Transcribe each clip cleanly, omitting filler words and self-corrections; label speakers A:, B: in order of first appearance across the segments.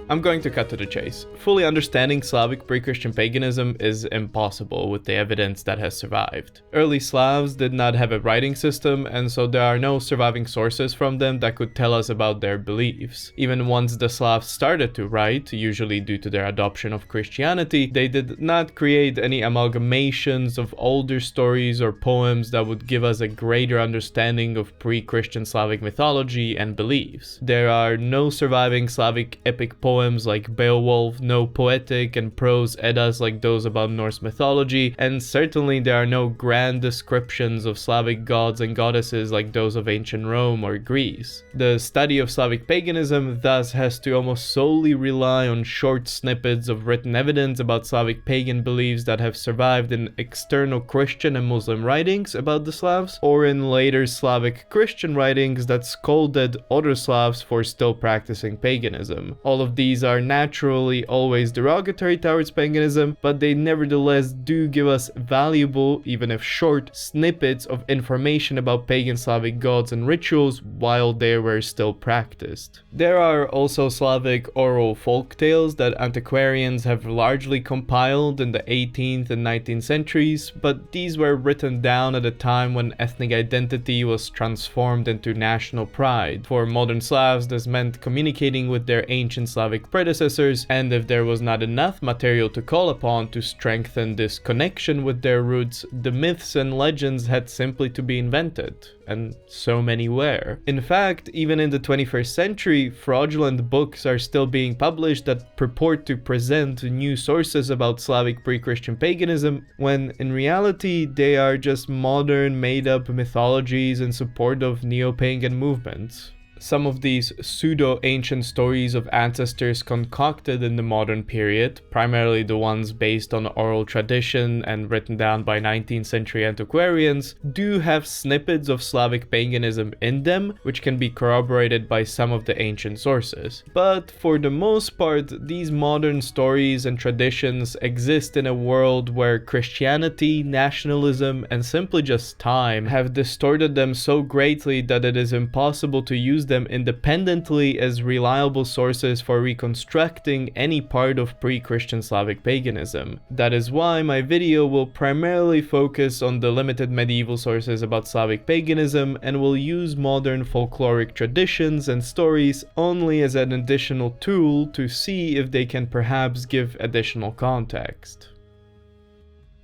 A: I'm going to cut to the chase. Fully understanding Slavic pre-Christian paganism is impossible with the evidence that has survived. Early Slavs did not have a writing system, and so there are no surviving sources from them that could tell us about their beliefs. Even once the Slavs started to write, usually due to their adoption of Christianity, they did not create any amalgamations of older stories or poems that would give us a greater understanding of pre-Christian Slavic mythology and beliefs. There are no surviving Slavic epic poems like Beowulf, no poetic and prose Eddas like those about Norse mythology, and certainly there are no grand descriptions of Slavic gods and goddesses like those of ancient Rome or Greece. The study of Slavic paganism thus has to almost solely rely on short snippets of written evidence about Slavic pagan beliefs that have survived in external Christian and Muslim writings about the Slavs, or in later Slavic Christian writings that scolded other Slavs for still practicing paganism. All of these are naturally always derogatory towards paganism, but they nevertheless do give us valuable, even if short, snippets of information about pagan Slavic gods and rituals while they were still practiced. There are also Slavic oral folk tales that antiquarians have largely compiled in the 18th and 19th centuries, but these were written down at a time when ethnic identity was transformed into national pride. For modern Slavs, this meant communicating with their ancient Slavic predecessors, and if there was not enough material to call upon to strengthen this connection with their roots, the myths and legends had simply to be invented. And so many were. In fact, even in the 21st century, fraudulent books are still being published that purport to present new sources about Slavic pre-Christian paganism, when in reality they are just modern made-up mythologies in support of neo-pagan movements. Some of these pseudo-ancient stories of ancestors concocted in the modern period, primarily the ones based on oral tradition and written down by 19th century antiquarians, do have snippets of Slavic paganism in them, which can be corroborated by some of the ancient sources. But for the most part, these modern stories and traditions exist in a world where Christianity, nationalism, and simply just time have distorted them so greatly that it is impossible to use them independently as reliable sources for reconstructing any part of pre-Christian Slavic paganism. That is why my video will primarily focus on the limited medieval sources about Slavic paganism and will use modern folkloric traditions and stories only as an additional tool to see if they can perhaps give additional context.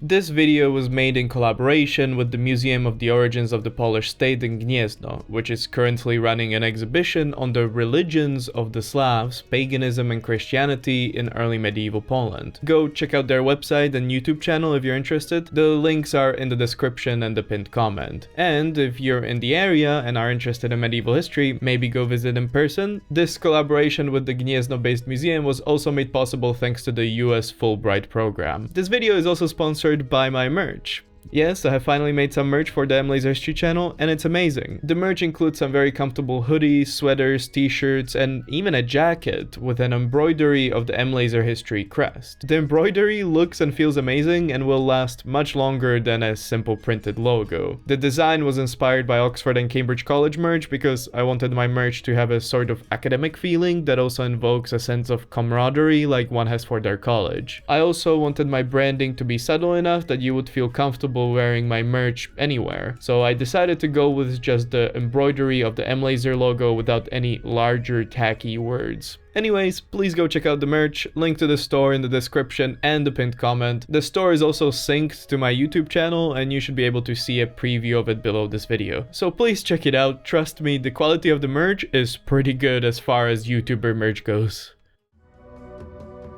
A: This video was made in collaboration with the Museum of the Origins of the Polish State in Gniezno, which is currently running an exhibition on the religions of the Slavs, paganism and Christianity in early medieval Poland. Go check out their website and YouTube channel if you're interested. The links are in the description and the pinned comment. And if you're in the area and are interested in medieval history, maybe go visit in person. This collaboration with the Gniezno-based museum was also made possible thanks to the US Fulbright program. This video is also sponsored by my merch. Yes, I have finally made some merch for the mLaser History channel, and it's amazing. The merch includes some very comfortable hoodies, sweaters, t-shirts, and even a jacket with an embroidery of the mLaser History crest. The embroidery looks and feels amazing and will last much longer than a simple printed logo. The design was inspired by Oxford and Cambridge College merch because I wanted my merch to have a sort of academic feeling that also invokes a sense of camaraderie like one has for their college. I also wanted my branding to be subtle enough that you would feel comfortable wearing my merch anywhere, so I decided to go with just the embroidery of the mLaser logo without any larger tacky words. Anyways, please go check out the merch, link to the store in the description and the pinned comment. The store is also synced to my YouTube channel and you should be able to see a preview of it below this video. So please check it out, trust me, the quality of the merch is pretty good as far as YouTuber merch goes.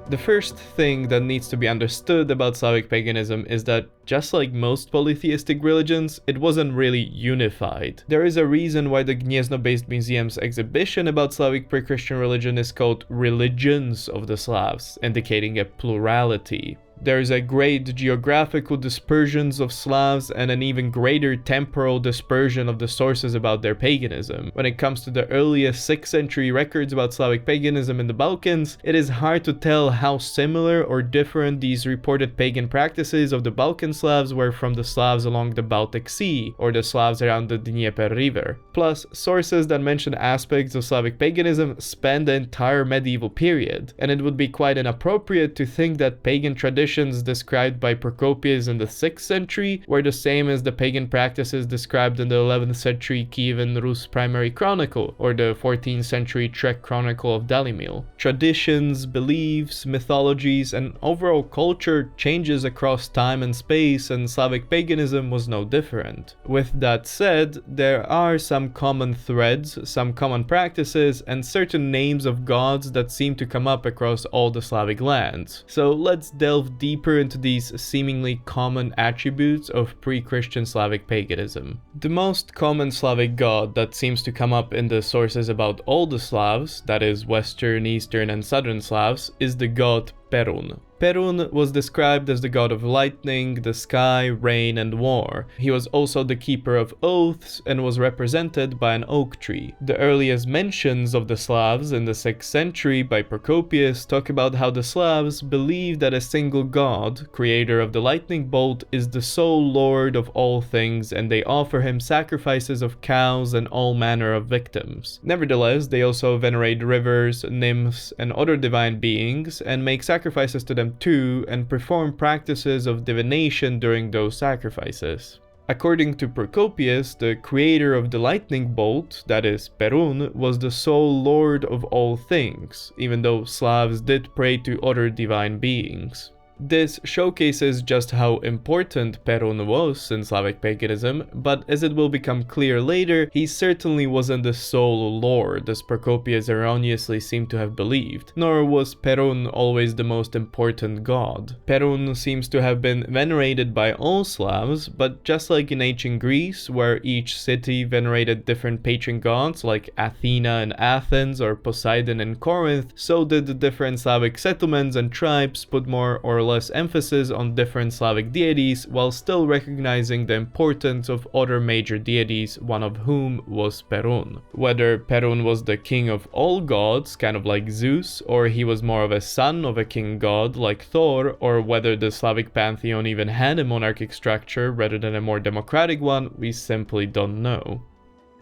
A: The first thing that needs to be understood about Slavic paganism is that, just like most polytheistic religions, it wasn't really unified. There is a reason why the Gniezno-based museum's exhibition about Slavic pre-Christian religion is called Religions of the Slavs, indicating a plurality. There is a great geographical dispersions of Slavs and an even greater temporal dispersion of the sources about their paganism. When it comes to the earliest 6th century records about Slavic paganism in the Balkans, it is hard to tell how similar or different these reported pagan practices of the Balkan Slavs were from the Slavs along the Baltic Sea or the Slavs around the Dnieper River. Plus, sources that mention aspects of Slavic paganism span the entire medieval period, and it would be quite inappropriate to think that pagan traditions described by Procopius in the 6th century were the same as the pagan practices described in the 11th century Kievan Rus Primary Chronicle or the 14th century Czech Chronicle of Dalimil. Traditions, beliefs, mythologies, and overall culture changes across time and space, and Slavic paganism was no different. With that said, there are some common threads, some common practices, and certain names of gods that seem to come up across all the Slavic lands. So let's delve deeper into these seemingly common attributes of pre-Christian Slavic paganism. The most common Slavic god that seems to come up in the sources about all the Slavs, that is Western, Eastern, and Southern Slavs, is the god Perun. Perun was described as the god of lightning, the sky, rain, and war. He was also the keeper of oaths and was represented by an oak tree. The earliest mentions of the Slavs in the 6th century by Procopius talk about how the Slavs believe that a single god, creator of the lightning bolt, is the sole lord of all things, and they offer him sacrifices of cows and all manner of victims. Nevertheless, they also venerate rivers, nymphs, and other divine beings, and make sacrifices to them too, and perform practices of divination during those sacrifices. According to Procopius, the creator of the lightning bolt, that is Perun, was the sole lord of all things, even though Slavs did pray to other divine beings. This showcases just how important Perun was in Slavic paganism, but as it will become clear later, he certainly wasn't the sole lord, as Procopius erroneously seemed to have believed, nor was Perun always the most important god. Perun seems to have been venerated by all Slavs, but just like in ancient Greece, where each city venerated different patron gods like Athena in Athens or Poseidon in Corinth, so did the different Slavic settlements and tribes put more or less emphasis on different Slavic deities while still recognizing the importance of other major deities, one of whom was Perun. Whether Perun was the king of all gods, kind of like Zeus, or he was more of a son of a king god like Thor, or whether the Slavic pantheon even had a monarchic structure rather than a more democratic one, we simply don't know.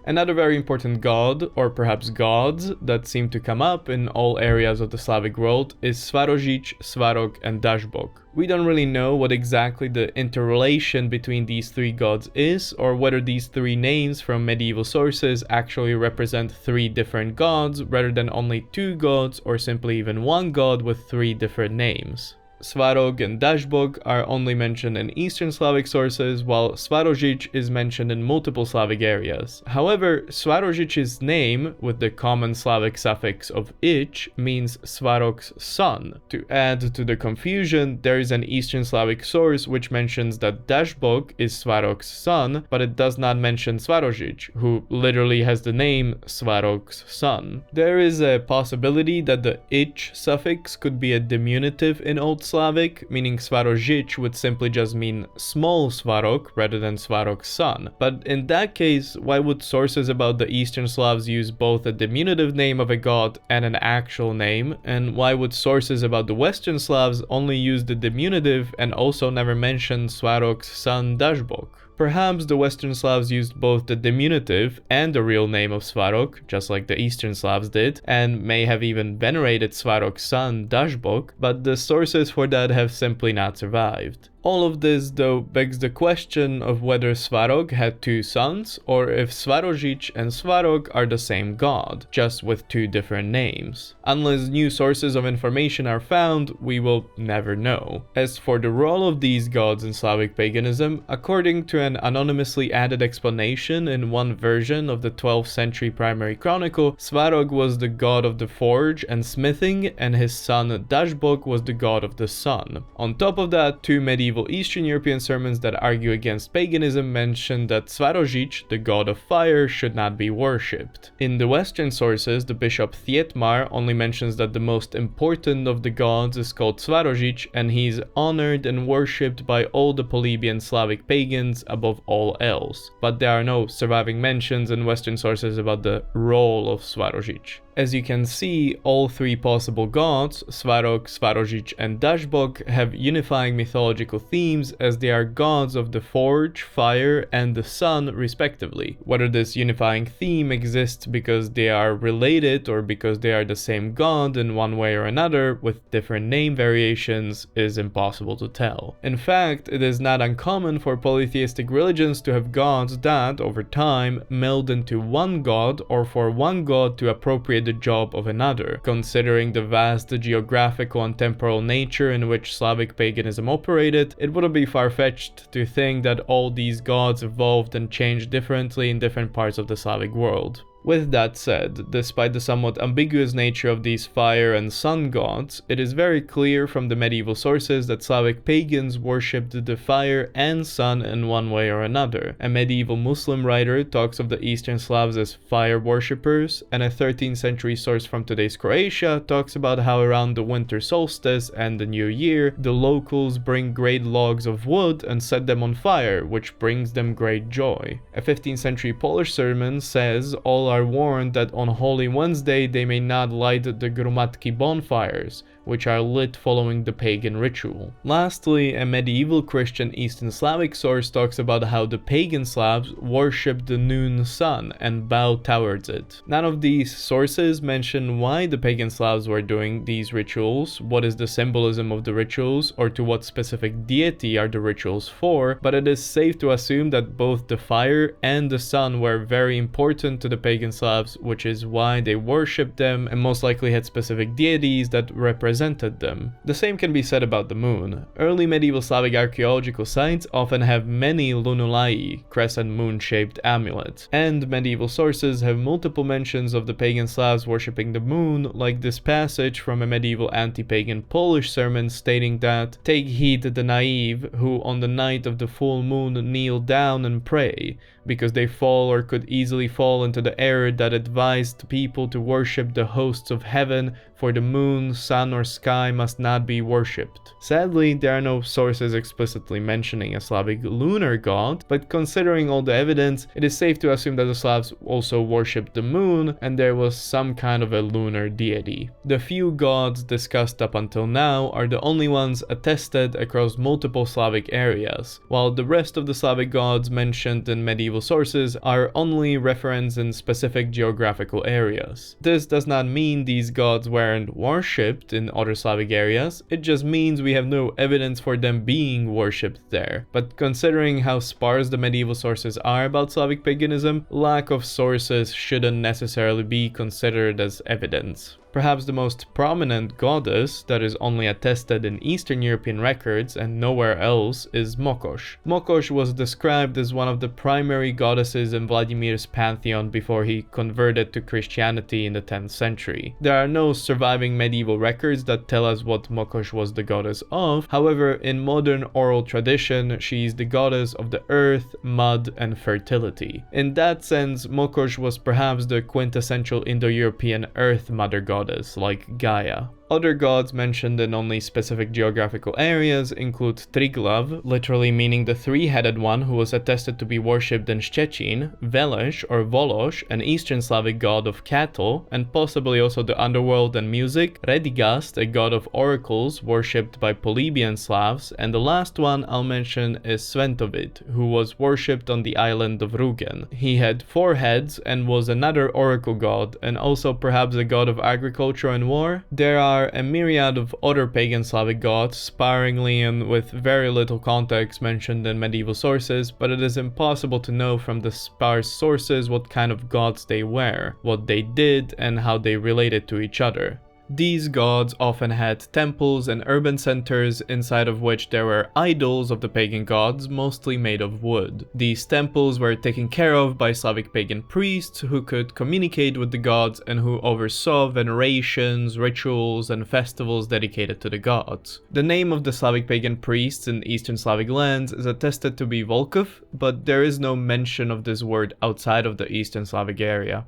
A: Another very important god, or perhaps gods, that seem to come up in all areas of the Slavic world is Svarožić, Svarog, and Dashbog. We don't really know what exactly the interrelation between these three gods is, or whether these three names from medieval sources actually represent three different gods rather than only two gods, or simply even one god with three different names. Svarog and Dashbog are only mentioned in Eastern Slavic sources, while Svarožić is mentioned in multiple Slavic areas. However, Svarožić's name, with the common Slavic suffix of ich, means Svarog's son. To add to the confusion, there is an Eastern Slavic source which mentions that Dashbog is Svarog's son, but it does not mention Svarožić, who literally has the name Svarog's son. There is a possibility that the ich suffix could be a diminutive in Old Slavic, meaning Svarožić would simply just mean small Svarog rather than Svarog's son. But in that case, why would sources about the Eastern Slavs use both a diminutive name of a god and an actual name? And why would sources about the Western Slavs only use the diminutive and also never mention Svarog's son Dashbog? Perhaps the Western Slavs used both the diminutive and the real name of Svarog, just like the Eastern Slavs did, and may have even venerated Svarog's son Dashbog, but the sources for that have simply not survived. All of this, though, begs the question of whether Svarog had two sons, or if Svarožić and Svarog are the same god, just with two different names. Unless new sources of information are found, we will never know. As for the role of these gods in Slavic paganism, according to an anonymously added explanation in one version of the 12th century Primary Chronicle, Svarog was the god of the forge and smithing, and his son Dashbog was the god of the sun. On top of that, two medieval medieval Eastern European sermons that argue against paganism mention that Svarožić, the god of fire, should not be worshipped. In the Western sources, the bishop Thietmar only mentions that the most important of the gods is called Svarožić, and he is honored and worshipped by all the Polybian Slavic pagans above all else. But there are no surviving mentions in Western sources about the role of Svarožić. As you can see, all three possible gods, Svarog, Svarožić, and Dashbog, have unifying mythological themes as they are gods of the forge, fire, and the sun respectively. Whether this unifying theme exists because they are related or because they are the same god in one way or another with different name variations is impossible to tell. In fact, it is not uncommon for polytheistic religions to have gods that, over time, meld into one god or for one god to appropriate the job of another. Considering the vast geographical and temporal nature in which Slavic paganism operated, it wouldn't be far-fetched to think that all these gods evolved and changed differently in different parts of the Slavic world. With that said, despite the somewhat ambiguous nature of these fire and sun gods, it is very clear from the medieval sources that Slavic pagans worshipped the fire and sun in one way or another. A medieval Muslim writer talks of the Eastern Slavs as fire worshippers, and a 13th century source from today's Croatia talks about how around the winter solstice and the new year, the locals bring great logs of wood and set them on fire, which brings them great joy. A 15th century Polish sermon says all are warned that on Holy Wednesday they may not light the grumatki bonfires, which are lit following the pagan ritual. Lastly, a medieval Christian Eastern Slavic source talks about how the pagan Slavs worshipped the noon sun and bowed towards it. None of these sources mention why the pagan Slavs were doing these rituals, what is the symbolism of the rituals, or to what specific deity are the rituals for, but it is safe to assume that both the fire and the sun were very important to the pagan Slavs, which is why they worshipped them and most likely had specific deities that represented them. The same can be said about the moon. Early medieval Slavic archaeological sites often have many lunulae, crescent moon-shaped amulets, and medieval sources have multiple mentions of the pagan Slavs worshipping the moon, like this passage from a medieval anti-pagan Polish sermon stating that, "Take heed the naive, who on the night of the full moon kneel down and pray, because they fall or could easily fall into the error that advised people to worship the hosts of heaven, for the moon, sun, or sky must not be worshipped." Sadly, there are no sources explicitly mentioning a Slavic lunar god, but considering all the evidence, it is safe to assume that the Slavs also worshipped the moon, and there was some kind of a lunar deity. The few gods discussed up until now are the only ones attested across multiple Slavic areas, while the rest of the Slavic gods mentioned in medieval sources are only referenced in specific geographical areas. This does not mean these gods weren't worshipped in other Slavic areas, it just means we have no evidence for them being worshipped there. But considering how sparse the medieval sources are about Slavic paganism, lack of sources shouldn't necessarily be considered as evidence. Perhaps the most prominent goddess that is only attested in Eastern European records and nowhere else is Mokos. Mokos was described as one of the primary goddesses in Vladimir's pantheon before he converted to Christianity in the 10th century. There are no surviving medieval records that tell us what Mokos was the goddess of, however, in modern oral tradition, she is the goddess of the earth, mud, and fertility. In that sense, Mokos was perhaps the quintessential Indo-European earth mother goddess, like Gaia. Other gods mentioned in only specific geographical areas include Triglav, literally meaning the three-headed one who was attested to be worshipped in Szczecin, Veles or Volos, an Eastern Slavic god of cattle, and possibly also the underworld and music, Redigast, a god of oracles worshipped by Polybian Slavs, and the last one I'll mention is Sventovid, who was worshipped on the island of Rugen. He had 4 heads and was another oracle god, and also perhaps a god of agriculture and war. There are a myriad of other pagan Slavic gods, sparingly and with very little context mentioned in medieval sources, but it is impossible to know from the sparse sources what kind of gods they were, what they did, and how they related to each other. These gods often had temples and urban centers inside of which there were idols of the pagan gods, mostly made of wood. These temples were taken care of by Slavic pagan priests who could communicate with the gods and who oversaw venerations, rituals, and festivals dedicated to the gods. The name of the Slavic pagan priests in Eastern Slavic lands is attested to be Volkov, but there is no mention of this word outside of the Eastern Slavic area.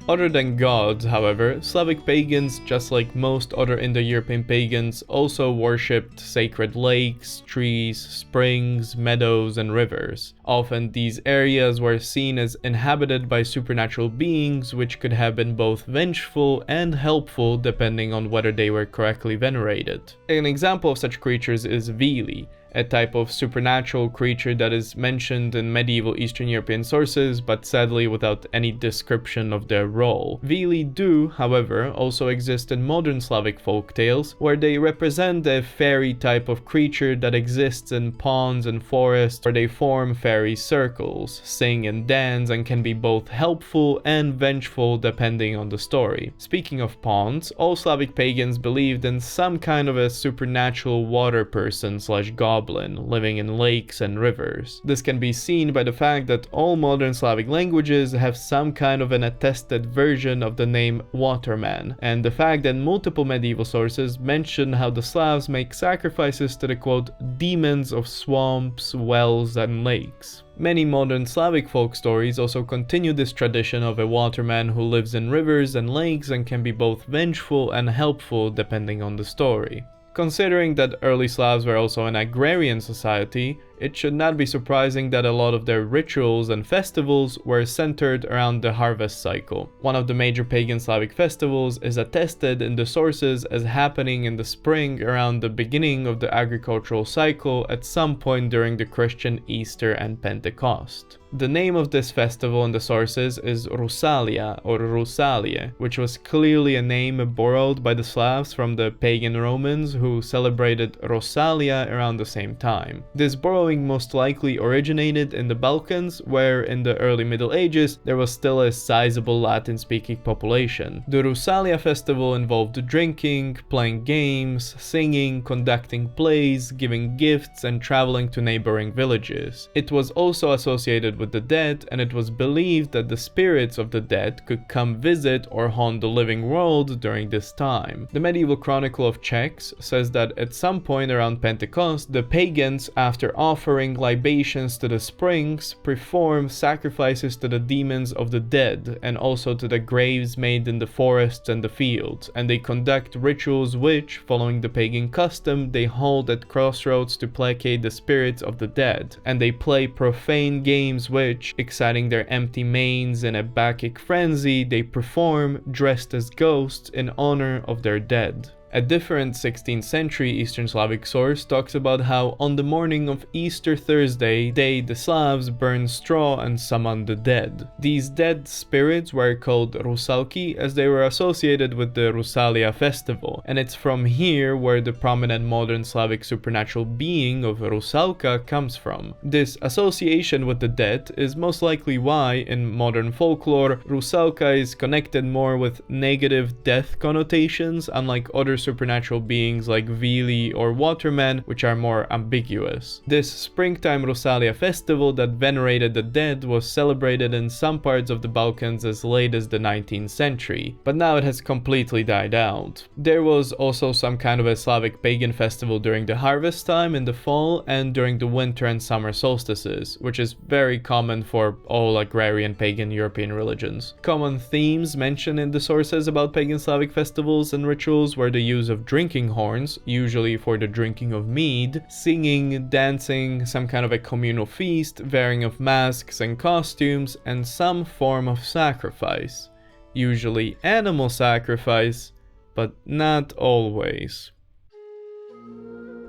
A: Other than gods, however, Slavic pagans, just like most other Indo-European pagans, also worshipped sacred lakes, trees, springs, meadows, and rivers. Often these areas were seen as inhabited by supernatural beings, which could have been both vengeful and helpful depending on whether they were correctly venerated. An example of such creatures is Vili, a type of supernatural creature that is mentioned in medieval Eastern European sources, but sadly without any description of their role. Vili do, however, also exist in modern Slavic folk tales, where they represent a fairy type of creature that exists in ponds and forests, where they form fairy circles, sing and dance, and can be both helpful and vengeful depending on the story. Speaking of ponds, all Slavic pagans believed in some kind of a supernatural water person / goblin living in lakes and rivers. This can be seen by the fact that all modern Slavic languages have some kind of an attested version of the name Waterman, and the fact that multiple medieval sources mention how the Slavs make sacrifices to the quote demons of swamps, wells, and lakes. Many modern Slavic folk stories also continue this tradition of a waterman who lives in rivers and lakes and can be both vengeful and helpful depending on the story. Considering that early Slavs were also an agrarian society, it should not be surprising that a lot of their rituals and festivals were centered around the harvest cycle. One of the major pagan Slavic festivals is attested in the sources as happening in the spring around the beginning of the agricultural cycle at some point during the Christian Easter and Pentecost. The name of this festival in the sources is Rusalia or Rusalie, which was clearly a name borrowed by the Slavs from the pagan Romans who celebrated Rosalia around the same time. This borrowing most likely originated in the Balkans, where in the early Middle Ages there was still a sizable Latin-speaking population. The Rusalia festival involved drinking, playing games, singing, conducting plays, giving gifts, and traveling to neighboring villages. It was also associated with the dead, and it was believed that the spirits of the dead could come visit or haunt the living world during this time. The medieval Chronicle of Czechs says that at some point around Pentecost, the pagans, after offering libations to the springs, perform sacrifices to the demons of the dead and also to the graves made in the forests and the fields, and they conduct rituals which, following the pagan custom, they hold at crossroads to placate the spirits of the dead, and they play profane games which, exciting their empty manes in a Bacchic frenzy, they perform dressed as ghosts in honor of their dead. A different 16th century Eastern Slavic source talks about how on the morning of Easter Thursday, they, the Slavs, burn straw and summon the dead. These dead spirits were called Rusalki as they were associated with the Rusalia festival, and it's from here where the prominent modern Slavic supernatural being of Rusalka comes from. This association with the dead is most likely why, in modern folklore, Rusalka is connected more with negative death connotations, unlike other supernatural beings like Vili or Watermen, which are more ambiguous. This springtime Rusalia festival that venerated the dead was celebrated in some parts of the Balkans as late as the 19th century, but now it has completely died out. There was also some kind of a Slavic pagan festival during the harvest time in the fall and during the winter and summer solstices, which is very common for all agrarian pagan European religions. Common themes mentioned in the sources about pagan Slavic festivals and rituals were the use of drinking horns, usually for the drinking of mead, singing, dancing, some kind of a communal feast, wearing of masks and costumes, and some form of sacrifice. Usually animal sacrifice, but not always.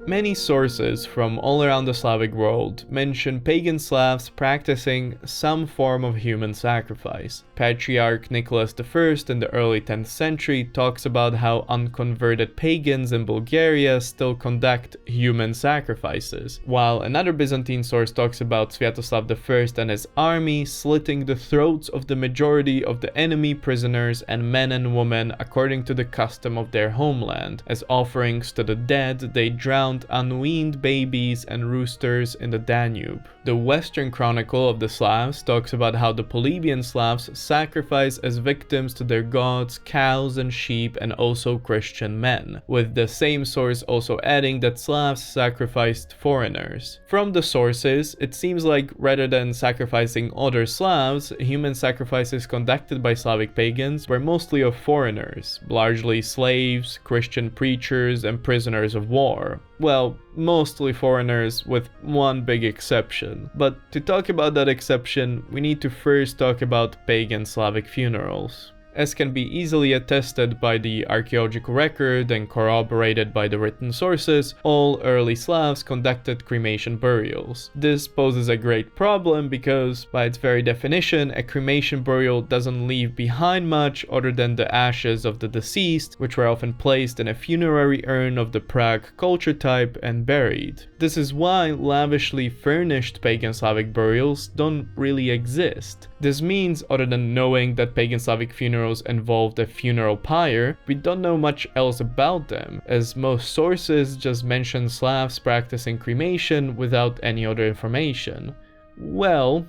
A: Many sources from all around the Slavic world mention pagan Slavs practicing some form of human sacrifice. Patriarch Nicholas I in the early 10th century talks about how unconverted pagans in Bulgaria still conduct human sacrifices, while another Byzantine source talks about Sviatoslav I and his army slitting the throats of the majority of the enemy prisoners and men and women according to the custom of their homeland. As offerings to the dead, they drowned unweaned babies and roosters in the Danube. The Western Chronicle of the Slavs talks about how the Polybian Slavs sacrifice as victims to their gods cows and sheep and also Christian men, with the same source also adding that Slavs sacrificed foreigners. From the sources, it seems like rather than sacrificing other Slavs, human sacrifices conducted by Slavic pagans were mostly of foreigners, largely slaves, Christian preachers, and prisoners of war. Well, mostly foreigners with one big exception. But to talk about that exception, we need to first talk about pagan Slavic funerals. As can be easily attested by the archaeological record and corroborated by the written sources, all early Slavs conducted cremation burials. This poses a great problem because, by its very definition, a cremation burial doesn't leave behind much other than the ashes of the deceased, which were often placed in a funerary urn of the Prague culture type and buried. This is why lavishly furnished pagan Slavic burials don't really exist. This means, other than knowing that pagan Slavic funerals involved a funeral pyre, we don't know much else about them, as most sources just mention Slavs practicing cremation without any other information. Well,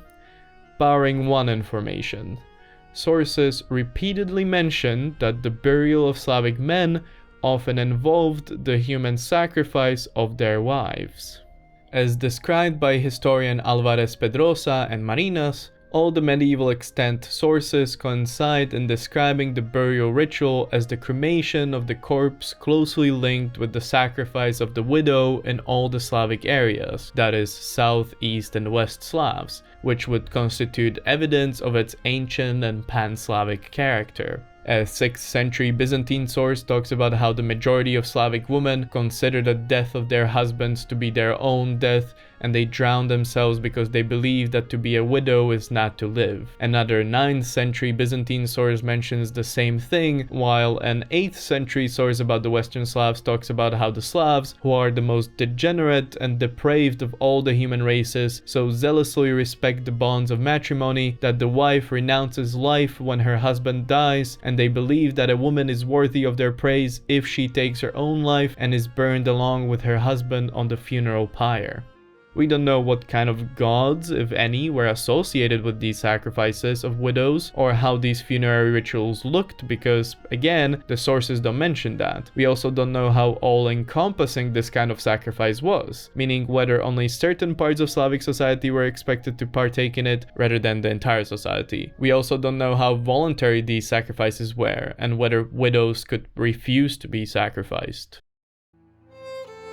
A: barring one information. Sources repeatedly mention that the burial of Slavic men often involved the human sacrifice of their wives. As described by historian Alvarez Pedrosa and Marinas, all the medieval extant sources coincide in describing the burial ritual as the cremation of the corpse closely linked with the sacrifice of the widow in all the Slavic areas, that is, South, East, and West Slavs, which would constitute evidence of its ancient and pan-Slavic character. A 6th century Byzantine source talks about how the majority of Slavic women consider the death of their husbands to be their own death, and they drown themselves because they believe that to be a widow is not to live. Another 9th century Byzantine source mentions the same thing, while an 8th century source about the Western Slavs talks about how the Slavs, who are the most degenerate and depraved of all the human races, so zealously respect the bonds of matrimony that the wife renounces life when her husband dies, and they believe that a woman is worthy of their praise if she takes her own life and is burned along with her husband on the funeral pyre. We don't know what kind of gods, if any, were associated with these sacrifices of widows, or how these funerary rituals looked because, again, the sources don't mention that. We also don't know how all-encompassing this kind of sacrifice was, meaning whether only certain parts of Slavic society were expected to partake in it rather than the entire society. We also don't know how voluntary these sacrifices were, and whether widows could refuse to be sacrificed.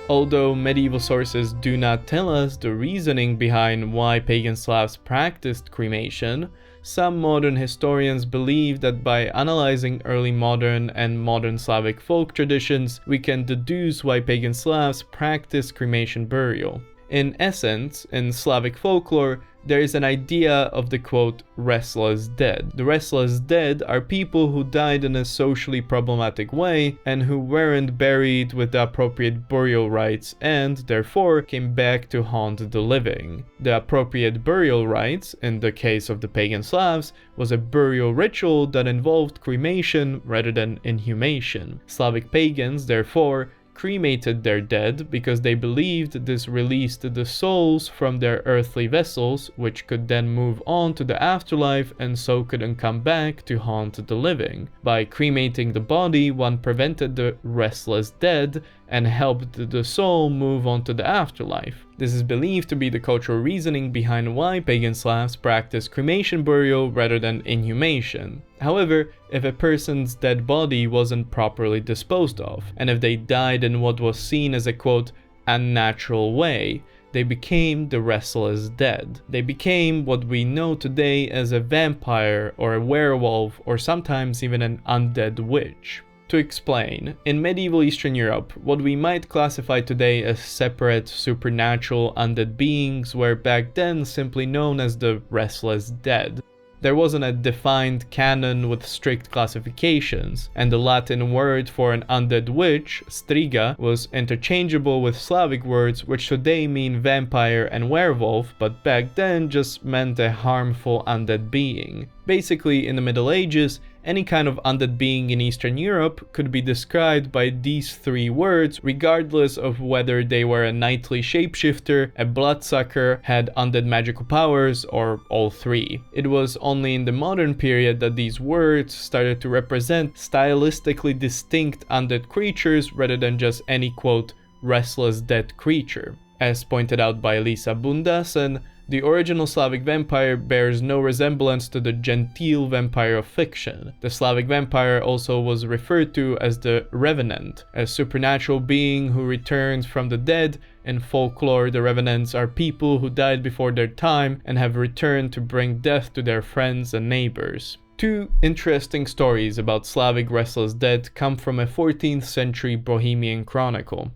A: Although medieval sources do not tell us the reasoning behind why pagan Slavs practiced cremation, some modern historians believe that by analyzing early modern and modern Slavic folk traditions, we can deduce why pagan Slavs practiced cremation burial. In essence, in Slavic folklore, there is an idea of the quote, restless dead. The restless dead are people who died in a socially problematic way and who weren't buried with the appropriate burial rites and, therefore, came back to haunt the living. The appropriate burial rites, in the case of the pagan Slavs, was a burial ritual that involved cremation rather than inhumation. Slavic pagans, therefore, cremated their dead because they believed this released the souls from their earthly vessels, which could then move on to the afterlife and so couldn't come back to haunt the living. By cremating the body, one prevented the restless dead and helped the soul move on to the afterlife. This is believed to be the cultural reasoning behind why pagan Slavs practiced cremation burial rather than inhumation. However, if a person's dead body wasn't properly disposed of, and if they died in what was seen as a quote, unnatural way, they became the restless dead. They became what we know today as a vampire or a werewolf or sometimes even an undead witch. To explain, in medieval Eastern Europe, what we might classify today as separate supernatural undead beings were back then simply known as the Restless Dead. There wasn't a defined canon with strict classifications, and the Latin word for an undead witch, striga, was interchangeable with Slavic words which today mean vampire and werewolf, but back then just meant a harmful undead being. Basically, in the Middle Ages, any kind of undead being in Eastern Europe could be described by these three words, regardless of whether they were a nightly shapeshifter, a bloodsucker, had undead magical powers, or all three. It was only in the modern period that these words started to represent stylistically distinct undead creatures rather than just any quote, restless dead creature. As pointed out by Lisa Bundasen, the original Slavic vampire bears no resemblance to the genteel vampire of fiction. The Slavic vampire also was referred to as the revenant, a supernatural being who returns from the dead. In folklore, the revenants are people who died before their time and have returned to bring death to their friends and neighbors. Two interesting stories about Slavic restless dead come from a 14th century Bohemian chronicle.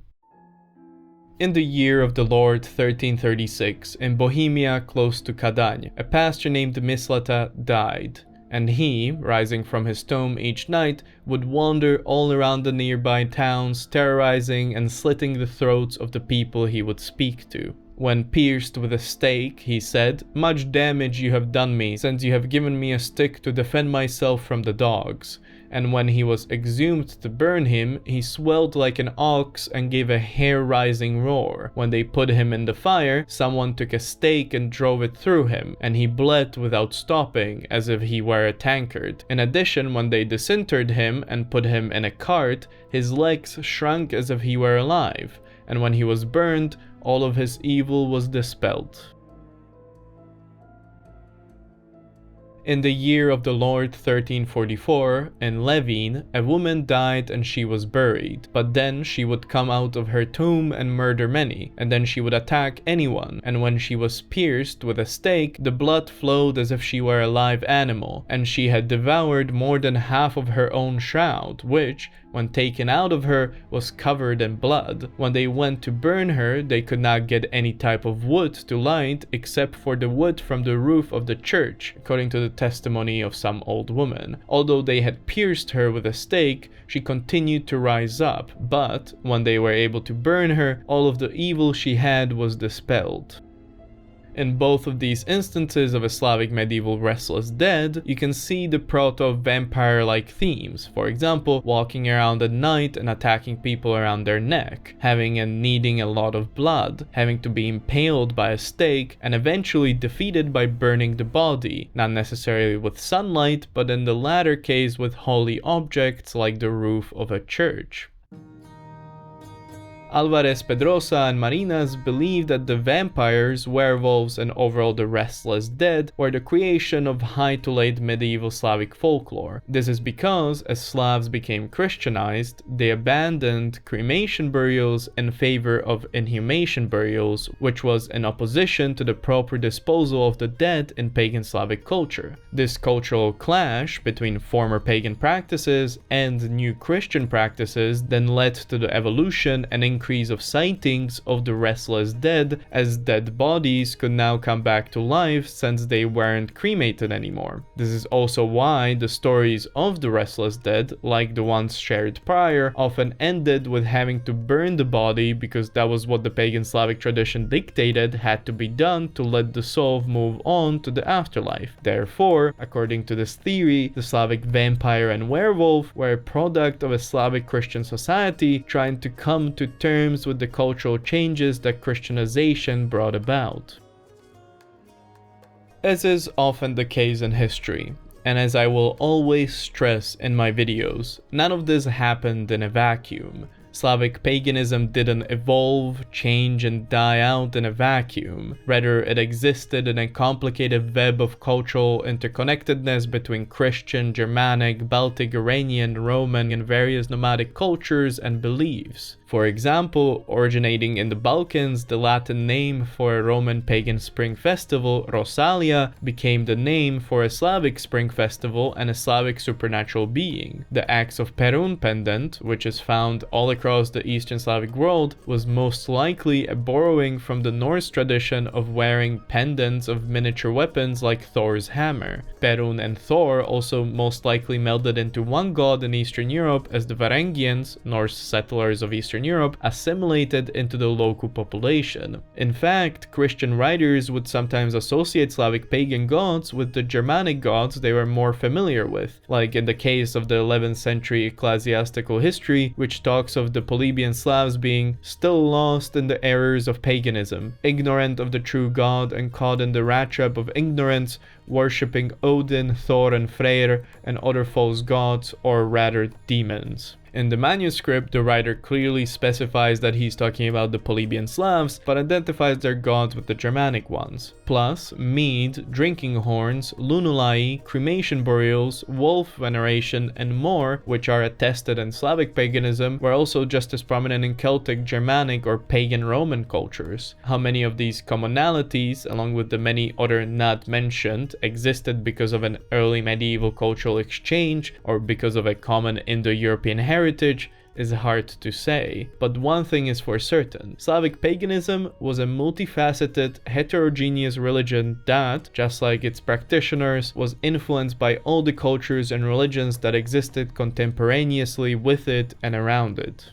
A: In the year of the Lord 1336, in Bohemia close to Kadaň, a pastor named Myslata died, and he, rising from his tomb each night, would wander all around the nearby towns, terrorizing and slitting the throats of the people he would speak to. When pierced with a stake, he said, "Much damage you have done me, since you have given me a stick to defend myself from the dogs." And when he was exhumed to burn him, he swelled like an ox and gave a hair-rising roar. When they put him in the fire, someone took a stake and drove it through him, and he bled without stopping, as if he were a tankard. In addition, when they disinterred him and put him in a cart, his legs shrunk as if he were alive, and when he was burned, all of his evil was dispelled. In the year of the Lord 1344, in Levin, a woman died and she was buried, but then she would come out of her tomb and murder many, and then she would attack anyone, and when she was pierced with a stake, the blood flowed as if she were a live animal, and she had devoured more than half of her own shroud, which, when taken out of her, was covered in blood. When they went to burn her, they could not get any type of wood to light except for the wood from the roof of the church, according to the testimony of some old woman. Although they had pierced her with a stake, she continued to rise up, but when they were able to burn her, all of the evil she had was dispelled. In both of these instances of a Slavic medieval restless dead, you can see the proto-vampire-like themes, for example, walking around at night and attacking people around their neck, having and needing a lot of blood, having to be impaled by a stake, and eventually defeated by burning the body, not necessarily with sunlight, but in the latter case with holy objects like the roof of a church. Álvarez Pedrosa and Marinas believe that the vampires, werewolves, and overall the restless dead were the creation of high to late medieval Slavic folklore. This is because, as Slavs became Christianized, they abandoned cremation burials in favor of inhumation burials, which was in opposition to the proper disposal of the dead in pagan Slavic culture. This cultural clash between former pagan practices and new Christian practices then led to the evolution and increase of sightings of the restless dead, as dead bodies could now come back to life since they weren't cremated anymore. This is also why the stories of the restless dead, like the ones shared prior, often ended with having to burn the body because that was what the pagan Slavic tradition dictated had to be done to let the soul move on to the afterlife. Therefore, according to this theory, the Slavic vampire and werewolf were a product of a Slavic Christian society trying to come to terms with the cultural changes that Christianization brought about. As is often the case in history, and as I will always stress in my videos, none of this happened in a vacuum. Slavic paganism didn't evolve, change, and die out in a vacuum. Rather, it existed in a complicated web of cultural interconnectedness between Christian, Germanic, Baltic, Iranian, Roman, and various nomadic cultures and beliefs. For example, originating in the Balkans, the Latin name for a Roman pagan spring festival, Rosalia, became the name for a Slavic spring festival and a Slavic supernatural being. The axe of Perun pendant, which is found all across the Eastern Slavic world, was most likely a borrowing from the Norse tradition of wearing pendants of miniature weapons like Thor's hammer. Perun and Thor also most likely melded into one god in Eastern Europe as the Varangians, Norse settlers of Eastern Europe, assimilated into the local population. In fact, Christian writers would sometimes associate Slavic pagan gods with the Germanic gods they were more familiar with, like in the case of the 11th century ecclesiastical history, which talks of the Polybian Slavs being still lost in the errors of paganism, ignorant of the true god and caught in the rat trap of ignorance, worshipping Odin, Thor, and Freyr, and other false gods, or rather demons. In the manuscript, the writer clearly specifies that he's talking about the Polybian Slavs, but identifies their gods with the Germanic ones. Plus, mead, drinking horns, lunulae, cremation burials, wolf veneration, and more, which are attested in Slavic paganism, were also just as prominent in Celtic, Germanic, or pagan Roman cultures. How many of these commonalities, along with the many other not mentioned, existed because of an early medieval cultural exchange or because of a common Indo-European heritage is hard to say, but one thing is for certain. Slavic paganism was a multifaceted, heterogeneous religion that, just like its practitioners, was influenced by all the cultures and religions that existed contemporaneously with it and around it.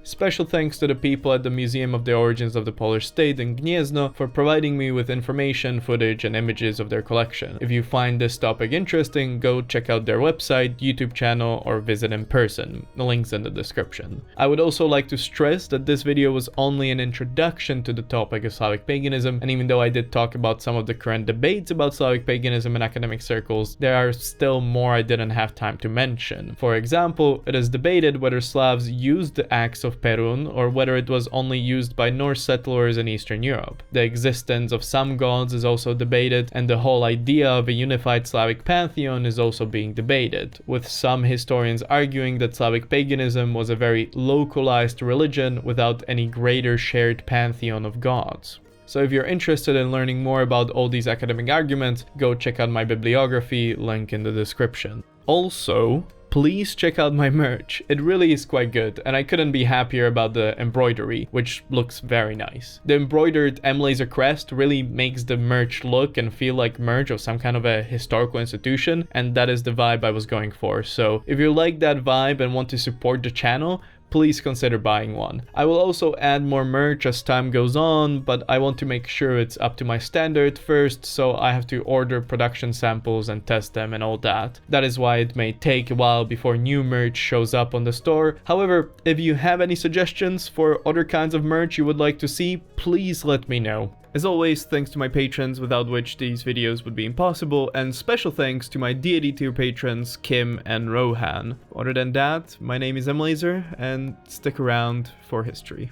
A: Special thanks to the people at the Museum of the Origins of the Polish State in Gniezno for providing me with information, footage, and images of their collection. If you find this topic interesting, go check out their website, YouTube channel, or visit in person. The link's in the description. I would also like to stress that this video was only an introduction to the topic of Slavic paganism, and even though I did talk about some of the current debates about Slavic paganism in academic circles, there are still more I didn't have time to mention. For example, it is debated whether Slavs used the axe of Perun or whether it was only used by Norse settlers in Eastern Europe. The existence of some gods is also debated, and the whole idea of a unified Slavic pantheon is also being debated, with some historians arguing that Slavic paganism was a very localized religion without any greater shared pantheon of gods. So if you're interested in learning more about all these academic arguments, go check out my bibliography, link in the description. Also, please check out my merch. It really is quite good, and I couldn't be happier about the embroidery, which looks very nice. The embroidered M-Laser crest really makes the merch look and feel like merch of some kind of a historical institution, and that is the vibe I was going for. So if you like that vibe and want to support the channel, please consider buying one. I will also add more merch as time goes on, but I want to make sure it's up to my standard first, so I have to order production samples and test them and all that. That is why it may take a while before new merch shows up on the store. However, if you have any suggestions for other kinds of merch you would like to see, please let me know. As always, thanks to my patrons, without which these videos would be impossible, and special thanks to my deity tier patrons Kim and Rohan. Other than that, my name is M-Laser, and stick around for history.